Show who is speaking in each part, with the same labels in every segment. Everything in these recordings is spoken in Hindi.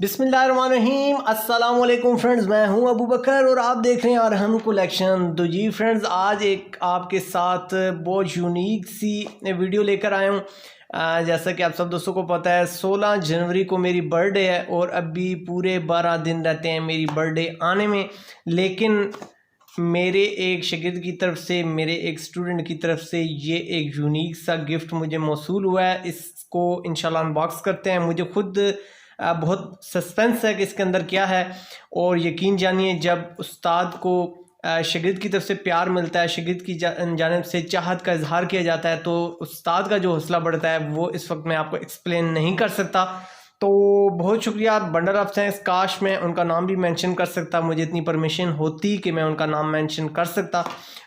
Speaker 1: बिस्मिल्लाहिर्रहमानिर्रहीम। अस्सलाम वालेकुम फ्रेंड्स, मैं हूं अबू बकर और आप देख रहे हैं अरहम कलेक्शन। तो जी फ्रेंड्स, आज एक आपके साथ बहुत यूनिक सी वीडियो लेकर आया हूं। जैसा कि आप सब दोस्तों को पता है, 16 जनवरी को मेरी बर्थडे है और अभी पूरे 12 दिन रहते हैं मेरी बर्थडे आने में। लेकिन मेरे एक शागिर्द की तरफ से, मेरे एक स्टूडेंट की तरफ से ये एक यूनिक सा गिफ्ट मुझे मौसूल हुआ है। इसको इंशाल्लाह अनबॉक्स करते हैं। मुझे खुद बहुत सस्पेंस है कि इसके अंदर क्या है, और यकीन जानिए जब उस्ताद को शागिर्द की तरफ से प्यार मिलता है, शागिर्द की जानिब से चाहत का इजहार किया जाता है, तो उस्ताद का जो हौसला बढ़ता है वो इस वक्त मैं आपको एक्सप्लेन नहीं कर सकता। तो बहुत शुक्रिया बंडल ऑफ थैंक्स। काश मैं उनका नाम भी मेंशन कर सकता, मुझे इतनी परमिशन होती कि मैं उनका नाम मेंशन कर सकता।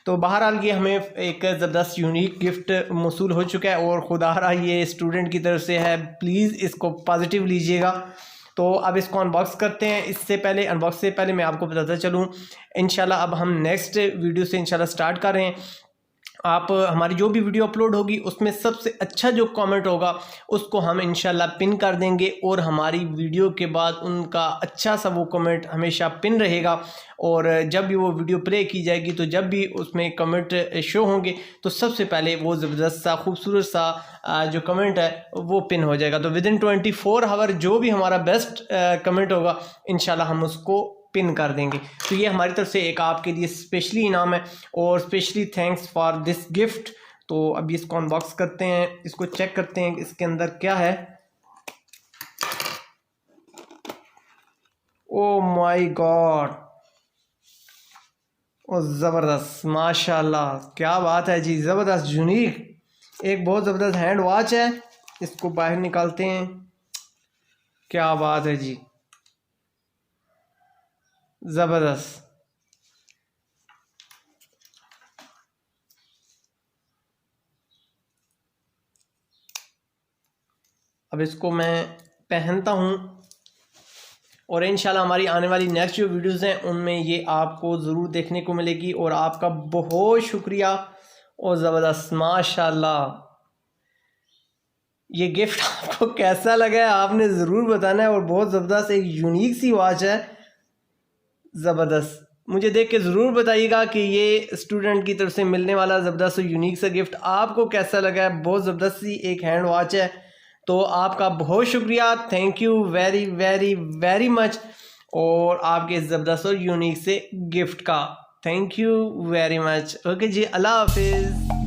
Speaker 1: तो बहरहाल ये हमें एक ज़बरदस्त यूनिक गिफ्ट मौसूल हो चुका है और खुदारा ये स्टूडेंट की तरफ से है। प्लीज़ इसको पॉजिटिव लीजिएगा। तो अब इसको अनबॉक्स करते हैं। इससे पहले अनबॉक्स से पहले मैं आपको बताता चलूँ, इंशाल्लाह अब हम नेक्स्ट वीडियो से इंशाल्लाह स्टार्ट कर रहे हैं। आप हमारी जो भी वीडियो अपलोड होगी उसमें सबसे अच्छा जो कमेंट होगा उसको हम इंशाल्लाह पिन कर देंगे, और हमारी वीडियो के बाद उनका अच्छा सा वो कमेंट हमेशा पिन रहेगा। और जब भी वो वीडियो प्ले की जाएगी तो जब भी उसमें कमेंट शो होंगे तो सबसे पहले वो ज़बरदस्त सा खूबसूरत सा जो कमेंट है वो पिन हो जाएगा। तो विदिन 24 आवर जो भी हमारा बेस्ट कमेंट होगा इंशाल्लाह हम उसको पिन कर देंगे। तो ये हमारी तरफ से एक आपके लिए स्पेशली इनाम है, और specially thanks for this gift. तो अभी इसको अनबॉक्स करते हैं, इसको चेक करते हैं इसके अंदर क्या है। ओ माय गॉड, ओ ज़बरदस्त, माशाल्लाह, क्या बात है जी, ज़बरदस्त यूनिक एक बहुत ज़बरदस्त हैंड वॉच है। इसको बाहर निकालते हैं। क्या बात है जी, ज़बरदस्त। अब इसको मैं पहनता हूँ और इंशाल्लाह हमारी आने वाली नेक्स्ट जो वीडियोस हैं उनमें ये आपको ज़रूर देखने को मिलेगी। और आपका बहुत शुक्रिया और ज़बरदस्त, माशाल्लाह। ये गिफ्ट आपको कैसा लगा है आपने ज़रूर बताना है, और बहुत ज़बरदस्त एक यूनिक सी वॉच है, ज़बरदस्त। मुझे देख के ज़रूर बताइएगा कि ये स्टूडेंट की तरफ से मिलने वाला ज़बरदस्त यूनिक सा गिफ्ट आपको कैसा लगा है। बहुत ज़बरदस्त सी एक हैंड वॉच है। तो आपका बहुत शुक्रिया, thank you very very very much, और आपके ज़बरदस्त और यूनिक से गिफ्ट का thank you very much. Okay जी, अल्लाह हाफिज़।